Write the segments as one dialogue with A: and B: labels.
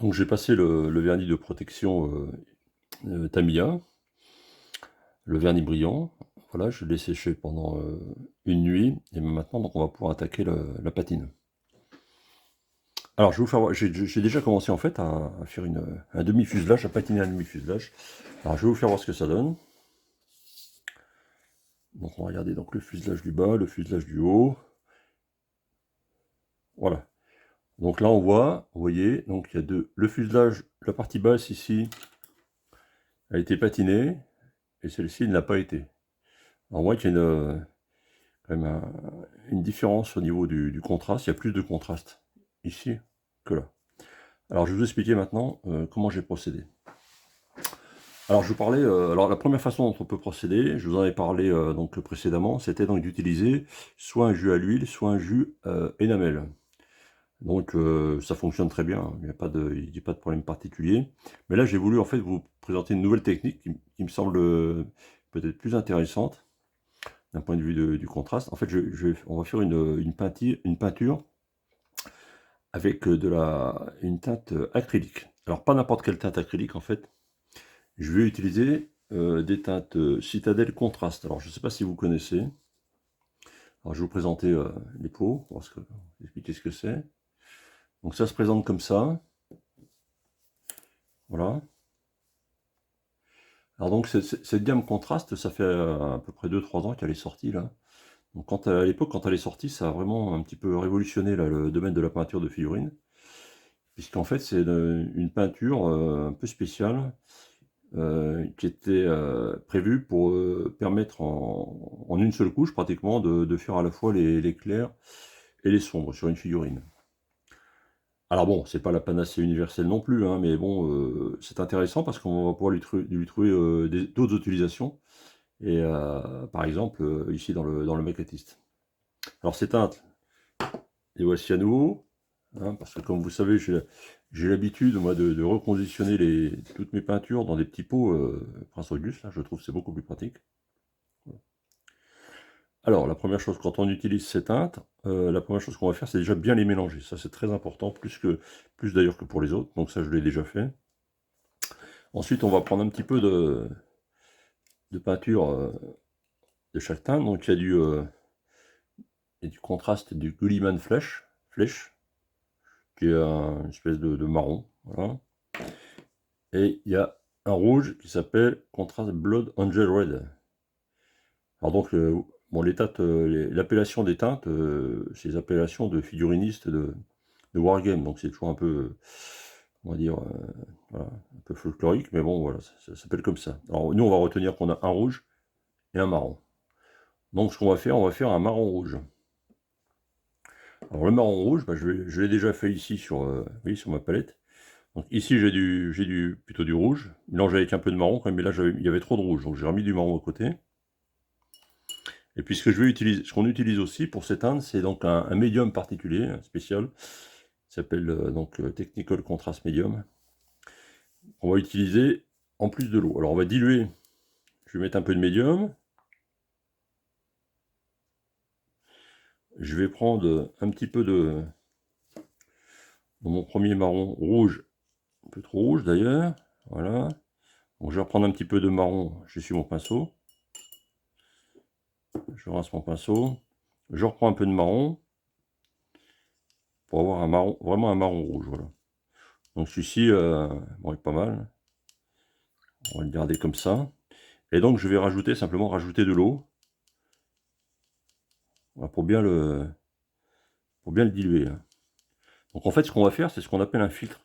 A: Donc j'ai passé le vernis de protection Tamiya, le vernis brillant. Voilà, je l'ai séché pendant une nuit et maintenant donc on va pouvoir attaquer la patine. Alors je vais vous faire voir, j'ai déjà commencé en fait à faire un demi-fuselage, à patiner un demi-fuselage. Alors je vais vous faire voir ce que ça donne. Donc on va regarder donc le fuselage du bas, le fuselage du haut. Voilà. Donc là on voit, vous voyez, donc il y a le fuselage, la partie basse ici a été patinée et celle-ci ne l'a pas été. Alors on voit qu'il y a quand même une différence au niveau du contraste. Il y a plus de contraste ici que là. Alors je vais vous expliquer maintenant comment j'ai procédé. Alors je vous parlais, alors la première façon dont on peut procéder, je vous en avais parlé donc précédemment, c'était donc d'utiliser soit un jus à l'huile, soit un jus énamel. Donc ça fonctionne très bien, il n'y a pas de problème particulier. Mais là j'ai voulu en fait vous présenter une nouvelle technique qui me semble peut-être plus intéressante d'un point de vue du contraste. En fait, on va faire une peinture avec une teinte acrylique. Alors, pas n'importe quelle teinte acrylique, en fait. Je vais utiliser des teintes Citadel Contraste. Alors, je ne sais pas si vous connaissez. Alors, je vais vous présenter les pots, pour expliquer ce que c'est. Donc, ça se présente comme ça. Voilà. Alors, donc, cette gamme contraste, ça fait à peu près 2-3 ans qu'elle est sortie, là. Donc à l'époque, quand elle est sortie, ça a vraiment un petit peu révolutionné là, le domaine de la peinture de figurines, puisqu'en fait c'est une peinture un peu spéciale qui était prévue pour permettre en une seule couche pratiquement de faire à la fois les clairs et les sombres sur une figurine. Alors bon, c'est pas la panacée universelle non plus, hein, mais bon, c'est intéressant parce qu'on va pouvoir lui trouver d'autres utilisations, et par exemple ici dans le maquettiste. Alors ces teintes, les voici à nouveau, hein, parce que comme vous savez, j'ai l'habitude, moi, de reconditionner toutes mes peintures dans des petits pots Prince Auguste, là, je trouve que c'est beaucoup plus pratique. Alors, la première chose, quand on utilise ces teintes, la première chose qu'on va faire, c'est déjà bien les mélanger. Ça, c'est très important, plus d'ailleurs que pour les autres, donc ça, je l'ai déjà fait. Ensuite, on va prendre un petit peu de peinture de chaque teinte, donc il y a du contraste du Gulliman Flèche, qui est une espèce de marron, voilà. Et il y a un rouge qui s'appelle Contrast Blood Angel Red. Alors donc, bon, l'appellation des teintes, c'est les appellations de figurinistes de Wargame, donc c'est toujours un peu, on va dire, voilà, un peu folklorique, mais bon, voilà, ça s'appelle comme ça. Alors nous, on va retenir qu'on a un rouge et un marron. Donc ce qu'on va faire, on va faire un marron rouge. Alors le marron rouge, bah, je l'ai déjà fait ici oui, sur ma palette. Donc ici j'ai plutôt du rouge, mélangé avec un peu de marron quand même, mais là il y avait trop de rouge, donc j'ai remis du marron à côté. Et puis ce qu'on utilise aussi pour s'éteindre, c'est donc un médium particulier, spécial, qui s'appelle Technical Contrast Medium. On va utiliser en plus de l'eau. Alors on va diluer, je vais mettre un peu de médium. Je vais prendre un petit peu dans mon premier marron rouge, un peu trop rouge d'ailleurs, voilà. Donc je vais reprendre un petit peu de marron, j'essuie mon pinceau. Je rince mon pinceau. Je reprends un peu de marron pour avoir vraiment un marron rouge, voilà. Donc celui-ci, bon, est pas mal. On va le garder comme ça. Et donc je vais simplement rajouter de l'eau, voilà, pour bien le diluer, hein. Donc en fait, ce qu'on va faire, c'est ce qu'on appelle un filtre.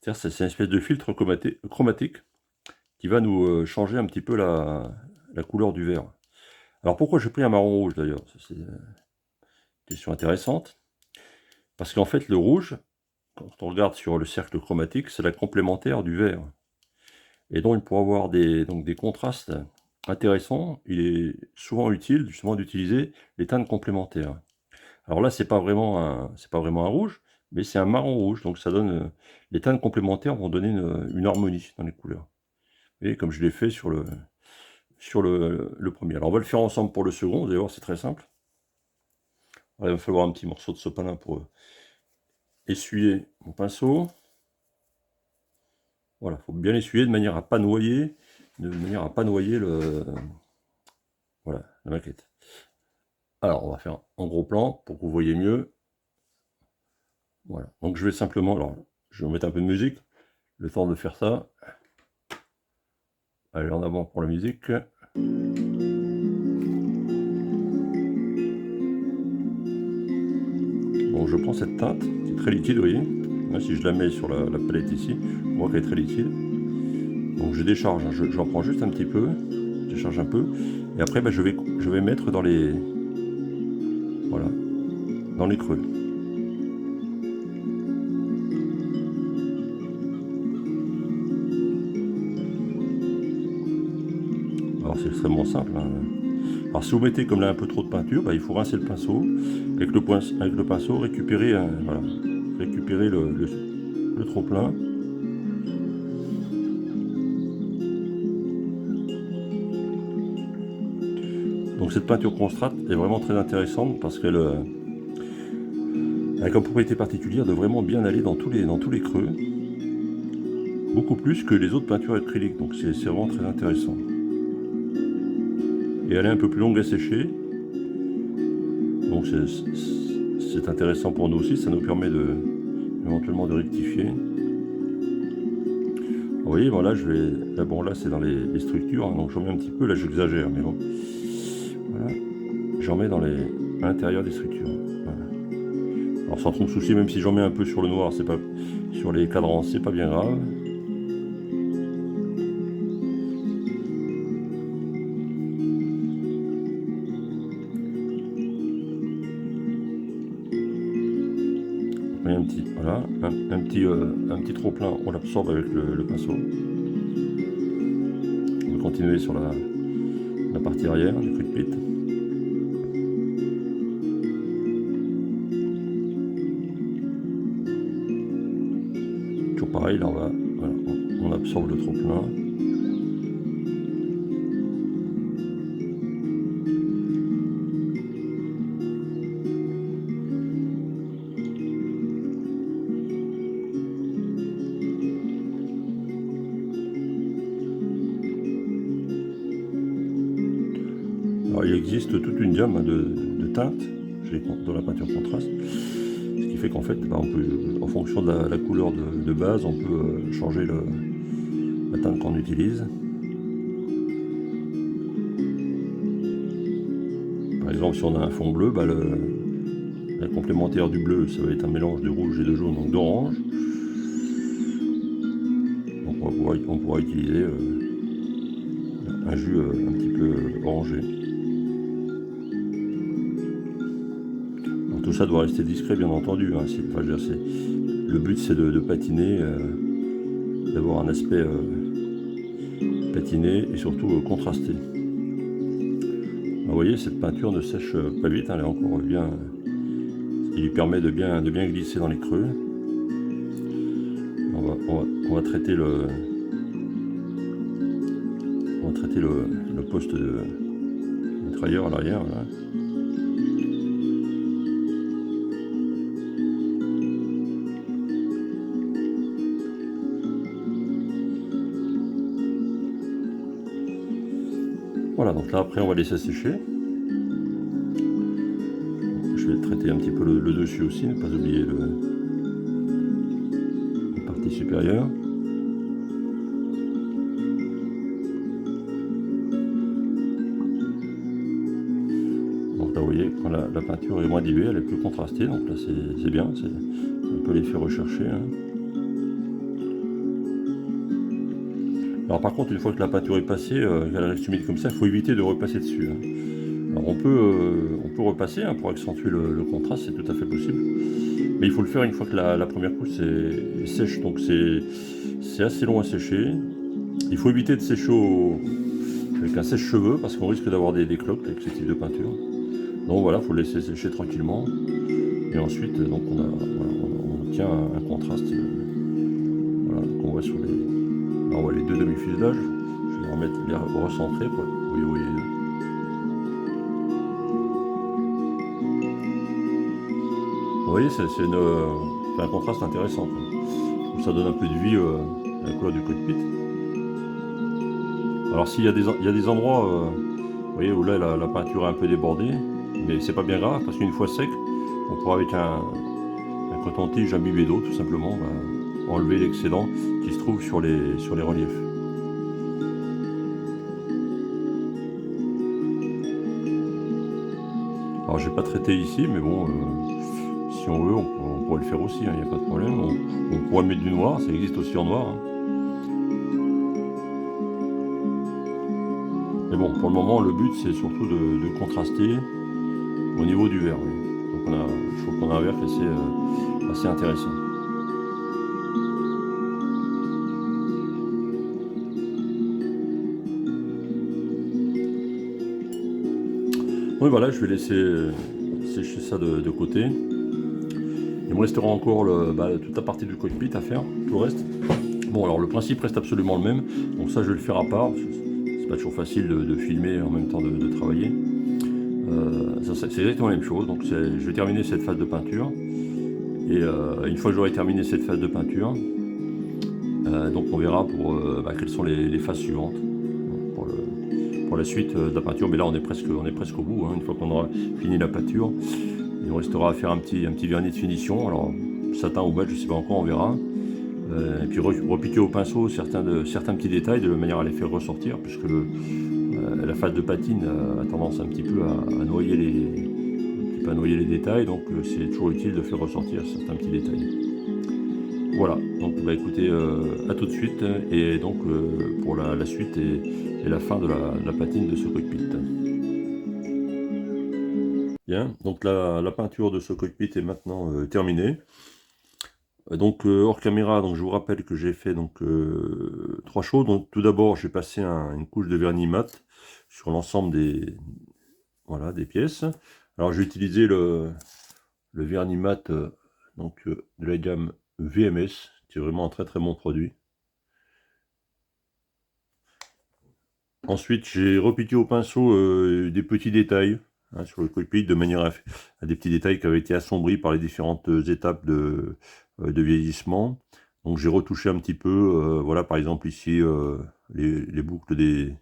A: C'est-à-dire c'est une espèce de filtre chromatique qui va nous changer un petit peu la couleur du verre. Alors pourquoi j'ai pris un marron rouge d'ailleurs? C'est une question intéressante. Parce qu'en fait, le rouge, quand on regarde sur le cercle chromatique, c'est la complémentaire du vert. Et donc pour avoir des contrastes intéressants, il est souvent utile justement d'utiliser les teintes complémentaires. Alors là, c'est pas vraiment un rouge, mais c'est un marron rouge, donc ça donne, les teintes complémentaires vont donner une harmonie dans les couleurs. Et comme je l'ai fait sur le premier. Alors on va le faire ensemble pour le second, vous allez voir, c'est très simple. Alors, il va falloir un petit morceau de sopalin pour essuyer mon pinceau. Voilà, faut bien essuyer de manière à pas noyer, voilà, la maquette. Alors, on va faire en gros plan pour que vous voyez mieux. Voilà, donc je vais simplement, alors, je vais mettre un peu de musique, le temps de faire ça. Allez, en avant pour la musique. Bon, je prends cette teinte qui est très liquide, vous voyez. Là, si je la mets sur la palette ici, on voit qu'elle est très liquide. Donc je décharge, hein, j'en prends juste un petit peu, je décharge un peu, et après je vais mettre dans les, voilà, dans les creux. Alors c'est extrêmement simple, hein. Alors si vous mettez comme là un peu trop de peinture, il faut rincer le pinceau, avec le pinceau récupérer, voilà, récupérer le trop plein. Donc cette peinture Constrat est vraiment très intéressante parce qu'elle a comme propriété particulière de vraiment bien aller dans tous les creux, beaucoup plus que les autres peintures acryliques, donc c'est vraiment très intéressant. Et elle est un peu plus longue à sécher, donc c'est intéressant pour nous aussi, ça nous permet éventuellement de rectifier. Vous voyez, voilà, là c'est dans les structures, hein, donc j'en mets un petit peu, là j'exagère, mais bon, voilà, j'en mets à l'intérieur des structures. Voilà. Alors sans trop me soucier, même si j'en mets un peu sur le noir, c'est pas sur les cadrans, c'est pas bien grave. Voilà, un petit trop plein, on l'absorbe avec le pinceau. On va continuer sur la partie arrière du quick pit. Toujours pareil, là voilà, on absorbe le trop plein. Alors il existe toute une gamme de teintes dans la peinture contraste, ce qui fait qu'en fait, on peut, en fonction de la couleur de base, on peut changer la teinte qu'on utilise. Par exemple, si on a un fond bleu, la complémentaire du bleu, ça va être un mélange de rouge et de jaune, donc d'orange. Donc on pourra utiliser un jus un petit peu orangé. Alors, tout ça doit rester discret, bien entendu, hein. Le but c'est de patiner, d'avoir un aspect patiné et surtout contrasté. Vous voyez, cette peinture ne sèche pas vite, hein, elle est encore bien, ce qui lui permet de bien glisser dans les creux. On va traiter le poste de mitrailleur à l'arrière. Là. Voilà, donc là après on va laisser sécher. Je vais traiter un petit peu le dessus aussi, ne pas oublier la partie supérieure. Donc là vous voyez, quand la peinture est moins diluée, elle est plus contrastée, donc là c'est bien, c'est un peu l'effet recherché. Hein. Alors par contre, une fois que la peinture est passée, qu'elle reste humide comme ça, il faut éviter de repasser dessus. Hein. Alors on peut repasser pour accentuer le contraste, c'est tout à fait possible. Mais il faut le faire une fois que la première couche est sèche, donc c'est assez long à sécher. Il faut éviter de sécher avec un sèche-cheveux parce qu'on risque d'avoir des cloques avec ce type de peinture. Donc voilà, il faut le laisser sécher tranquillement. Et ensuite, donc on obtient un contraste qu'on voit sur on voit les deux demi-fuselages. Je vais les recentrer pour vous voyez les deux. Vous voyez, c'est un contraste intéressant. Ça donne un peu de vie la couleur du cockpit. Alors s'il y a des endroits, vous voyez, où là la peinture est un peu débordée, mais c'est pas bien grave parce qu'une fois sec, on pourra avec un coton-tige imbibé d'eau tout simplement enlever l'excédent qui se trouve sur les reliefs. Alors j'ai pas traité ici, mais bon, si on veut, on pourrait le faire aussi, il n'y a pas de problème. On pourrait mettre du noir, ça existe aussi en noir. Mais bon, pour le moment, le but c'est surtout de contraster au niveau du vert. Oui. Donc je trouve qu'on a un vert qui est assez intéressant. Oui, voilà, je vais laisser sécher ça de côté. Il me restera encore toute la partie du cockpit à faire, tout le reste. Bon, alors le principe reste absolument le même, donc ça je vais le faire à part. C'est pas toujours facile de filmer en même temps de travailler. C'est exactement la même chose, donc je vais terminer cette phase de peinture. Et une fois que j'aurai terminé cette phase de peinture, donc on verra quelles sont les phases suivantes pour la suite de la peinture. Mais là on est presque au bout, hein. Une fois qu'on aura fini la peinture, il nous restera à faire un petit vernis de finition. Alors satin ou beige, je sais pas encore, on verra. Et puis repiquer au pinceau certains petits détails de manière à les faire ressortir, puisque la phase de patine a tendance un petit peu à noyer les détails, donc c'est toujours utile de faire ressortir certains petits détails. Voilà, donc écoutez, à tout de suite, et donc pour la suite et la fin de la patine de ce cockpit. Bien, donc la peinture de ce cockpit est maintenant terminée. Donc hors caméra, donc je vous rappelle que j'ai fait donc 3 choses. Donc tout d'abord, j'ai passé une couche de vernis mat sur l'ensemble des pièces. Alors j'ai utilisé le vernis mat de la gamme VMS, qui est vraiment un très très bon produit. Ensuite, j'ai repiqué au pinceau des petits détails sur le cockpit, de manière à des petits détails qui avaient été assombris par les différentes étapes de vieillissement. Donc j'ai retouché un petit peu, voilà, par exemple ici les boucles des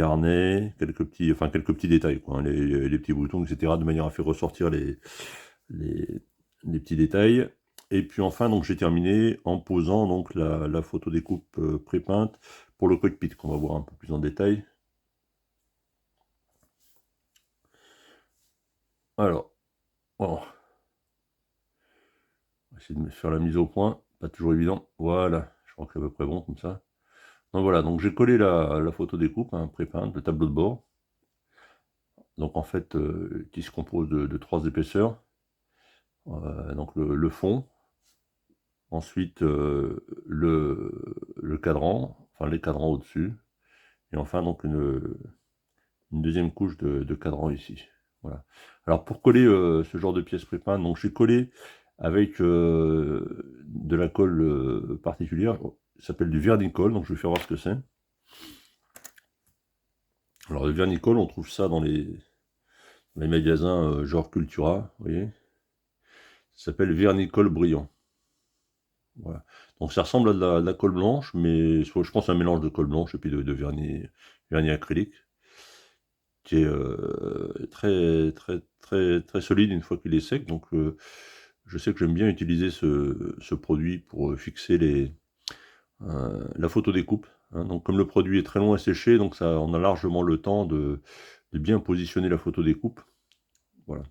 A: harnais, quelques petits détails, quoi, hein, les petits boutons, etc., de manière à faire ressortir les petits détails. Et puis enfin, donc j'ai terminé en posant donc la photo découpe pré-peinte pour le cockpit, qu'on va voir un peu plus en détail. Alors, bon, on va essayer de me faire la mise au point, pas toujours évident. Voilà, je crois que c'est à peu près bon comme ça. Donc voilà, donc j'ai collé la photo découpe, pré-peinte, le tableau de bord. Donc en fait, qui se compose de 3 épaisseurs. Donc le fond, ensuite le cadran, enfin les cadrans au-dessus, et enfin donc une deuxième couche de cadran ici. Voilà. Alors pour coller ce genre de pièces pré-peintes, donc j'ai collé avec de la colle particulière, ça s'appelle du vernicole, donc je vais faire voir ce que c'est. Alors le vernicole, on trouve ça dans les magasins genre Cultura, vous voyez. Ça s'appelle vernicole brillant. Voilà. Donc ça ressemble à de la colle blanche, mais je pense à un mélange de colle blanche et puis de vernis acrylique, qui est très très très très solide une fois qu'il est sec. Donc je sais que j'aime bien utiliser ce produit pour fixer la photo découpe. Hein. Donc comme le produit est très long à sécher, donc on a largement le temps de bien positionner la photo découpe. Voilà.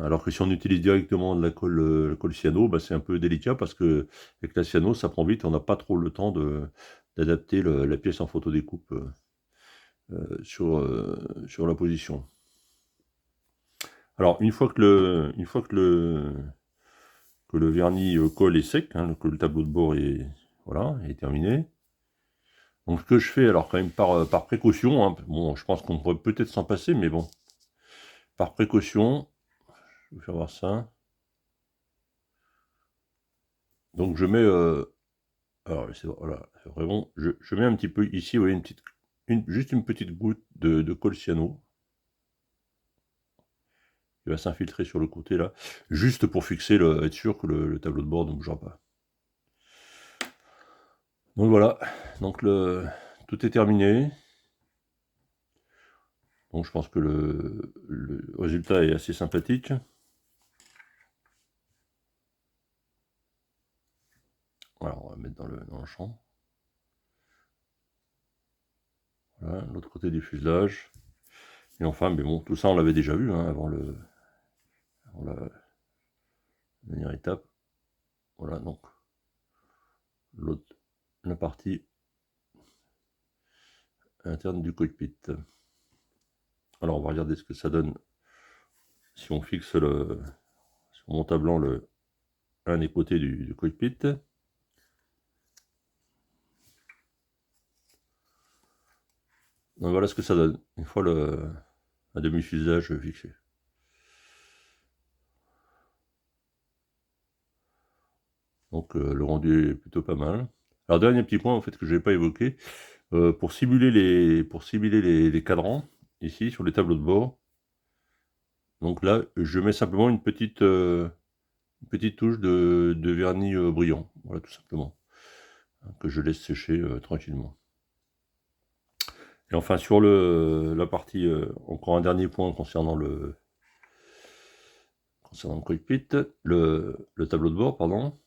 A: Alors que si on utilise directement de la colle cyano, c'est un peu délicat parce que avec la cyano, ça prend vite, on n'a pas trop le temps d'adapter la pièce en photo découpe sur la position. Alors une fois que le vernis colle est sec, que le tableau de bord est terminé. Donc ce que je fais, alors quand même par précaution, bon, je pense qu'on pourrait peut-être s'en passer, mais bon, par précaution, je vais faire voir ça. Donc je mets, alors voilà, c'est vraiment, je mets un petit peu ici, vous voyez, juste une petite goutte de colle cyano. Il va s'infiltrer sur le côté là, juste pour fixer, être sûr que le tableau de bord ne bougera pas. Donc voilà, donc tout est terminé. Donc je pense que le résultat est assez sympathique. Voilà, on va mettre dans le champ. Voilà, l'autre côté du fuselage. Et enfin, mais bon, tout ça on l'avait déjà vu hein, avant la dernière étape. Voilà, donc la partie interne du cockpit. Alors on va regarder ce que ça donne si on fixe sur mon tableau un des côtés du cockpit. Donc voilà ce que ça donne, une fois un demi-fuselage fixé. Donc le rendu est plutôt pas mal. Alors dernier petit point en fait que je n'ai pas évoqué, pour simuler les cadrans, ici sur les tableaux de bord, donc là je mets simplement une petite touche de vernis brillant, voilà tout simplement, hein, que je laisse sécher tranquillement. Et enfin sur la partie, encore un dernier point concernant le cockpit, le tableau de bord, pardon.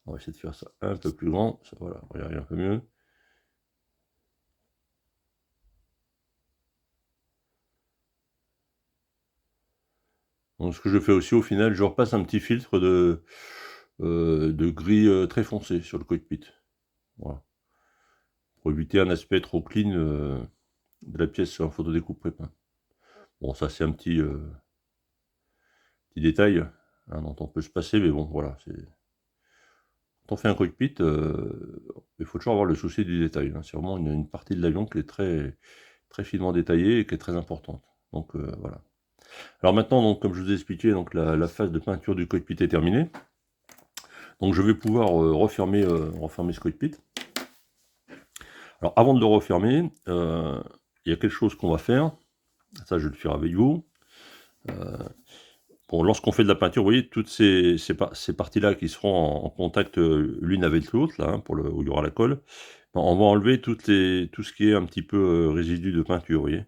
A: On va essayer de faire ça un peu plus grand, ça, voilà, regardez un peu mieux. Donc ce que je fais aussi au final, je repasse un petit filtre de gris très foncé sur le cockpit. Voilà. Pour éviter un aspect trop clean de la pièce en photodécoupe prépeint. Bon, ça c'est un petit détail hein, dont on peut se passer, mais bon, voilà. Quand on fait un cockpit, il faut toujours avoir le souci du détail. Hein. C'est vraiment une partie de l'avion qui est très, très finement détaillée et qui est très importante. Donc voilà. Alors maintenant, donc, comme je vous ai expliqué, donc, la phase de peinture du cockpit est terminée. Donc je vais pouvoir refermer ce cockpit. Alors avant de le refermer, il y a quelque chose qu'on va faire. Ça, je vais le faire avec vous. Bon, lorsqu'on fait de la peinture, vous voyez, toutes ces parties-là qui seront en contact l'une avec l'autre, là, hein, où il y aura la colle, on va enlever tout ce qui est un petit peu résidu de peinture, vous voyez.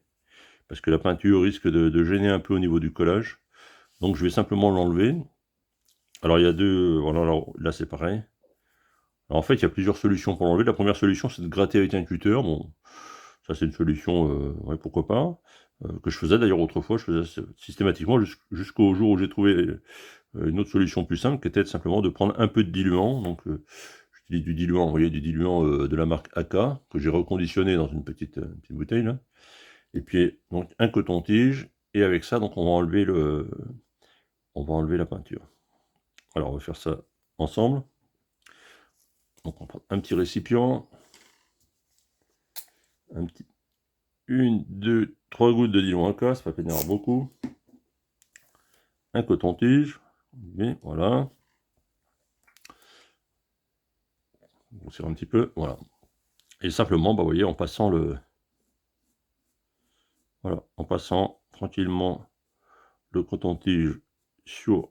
A: Parce que la peinture risque de gêner un peu au niveau du collage. Donc je vais simplement l'enlever. Alors il y a deux... Voilà, alors, là c'est pareil. Alors, en fait, il y a plusieurs solutions pour l'enlever. La première solution, c'est de gratter avec un cutter. Bon, ça c'est une solution, ouais, pourquoi pas. Que je faisais d'ailleurs autrefois, je faisais systématiquement jusqu'au jour où j'ai trouvé une autre solution plus simple, qui était simplement de prendre un peu de diluant. Donc j'utilise du diluant, vous voyez, du diluant de la marque AK, que j'ai reconditionné dans une petite bouteille là. Et puis donc un coton-tige, et avec ça, donc on va enlever la peinture. Alors on va faire ça ensemble. Donc on prend un petit récipient, une, deux, trois gouttes de diluant AK, ça va pas pénérer beaucoup. Un coton-tige, voilà. On serre un petit peu, voilà. Et simplement, bah, vous voyez, en passant tranquillement le coton-tige sur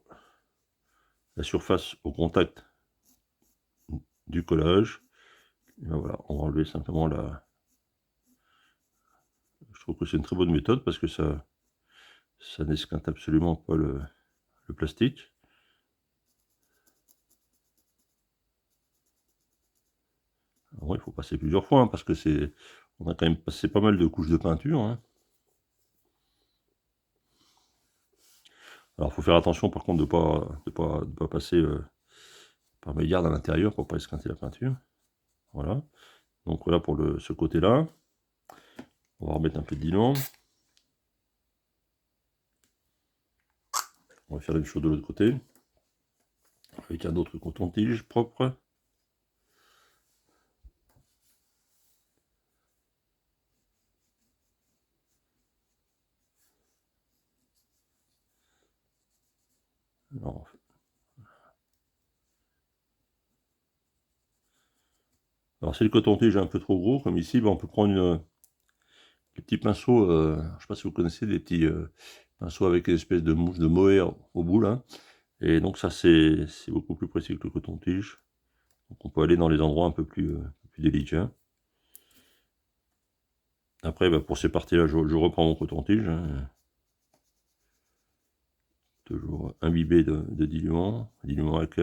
A: la surface au contact du collage. Et ben voilà, on va enlever simplement Je trouve que c'est une très bonne méthode parce que ça n'esquinte absolument pas le plastique. Alors, il faut passer plusieurs fois hein, parce que on a quand même passé pas mal de couches de peinture. Hein. Alors, il faut faire attention par contre de pas passer par mégarde à l'intérieur pour pas esquinter la peinture. Voilà. Donc voilà pour ce côté-là. On va remettre un peu de diluant. On va faire la même chose de l'autre côté. Avec un autre coton-tige propre. Alors si le coton-tige est un peu trop gros, comme ici, ben, on peut prendre des petits pinceaux, je ne sais pas si vous connaissez, des petits pinceaux avec une espèce de mouche de mohair au bout là. Et donc ça c'est beaucoup plus précis que le coton-tige. Donc on peut aller dans les endroits un peu plus délicats. Après, bah, pour ces parties-là, je reprends mon coton-tige. Hein. Toujours imbibé de diluant AK.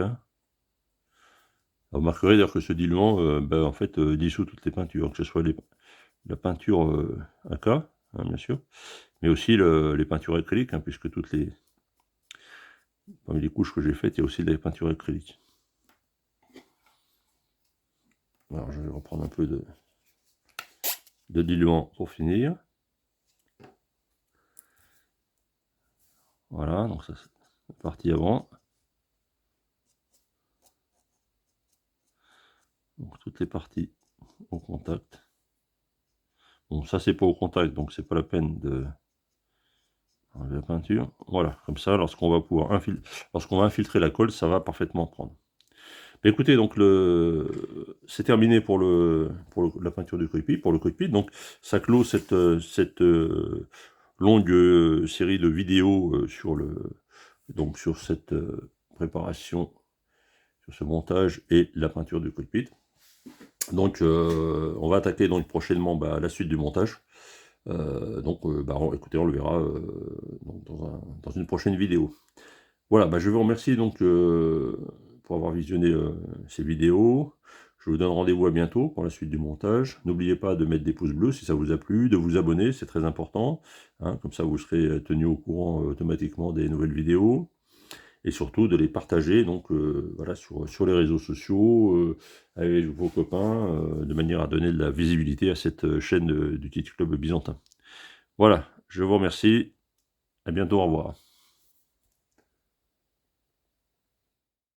A: Vous remarquerez d'ailleurs que ce diluant, en fait, dissout toutes les peintures, que ce soit la peinture AK, hein, bien sûr, mais aussi les peintures acryliques, hein, puisque parmi les couches que j'ai faites, il y a aussi des peintures acryliques. Alors je vais reprendre un peu de diluant pour finir. Voilà, donc ça c'est la partie avant. Donc toutes les parties au contact. Bon, ça c'est pas au contact, donc c'est pas la peine de enlever la peinture. Voilà, comme ça, lorsqu'on va infiltrer la colle, ça va parfaitement prendre. Mais écoutez, donc c'est terminé pour la peinture du cockpit, pour le cockpit. Donc ça clôt cette longue série de vidéos sur cette préparation, sur ce montage et la peinture du cockpit. Donc on va attaquer donc prochainement la suite du montage. Écoutez, on le verra dans une prochaine vidéo. Voilà, je vous remercie donc pour avoir visionné ces vidéos. Je vous donne rendez-vous à bientôt pour la suite du montage. N'oubliez pas de mettre des pouces bleus si ça vous a plu, de vous abonner, c'est très important. Hein, comme ça, vous serez tenu au courant automatiquement des nouvelles vidéos. Et surtout de les partager sur les réseaux sociaux, avec vos copains, de manière à donner de la visibilité à cette chaîne du Kit Club Byzantin. Voilà, je vous remercie. À bientôt, au revoir.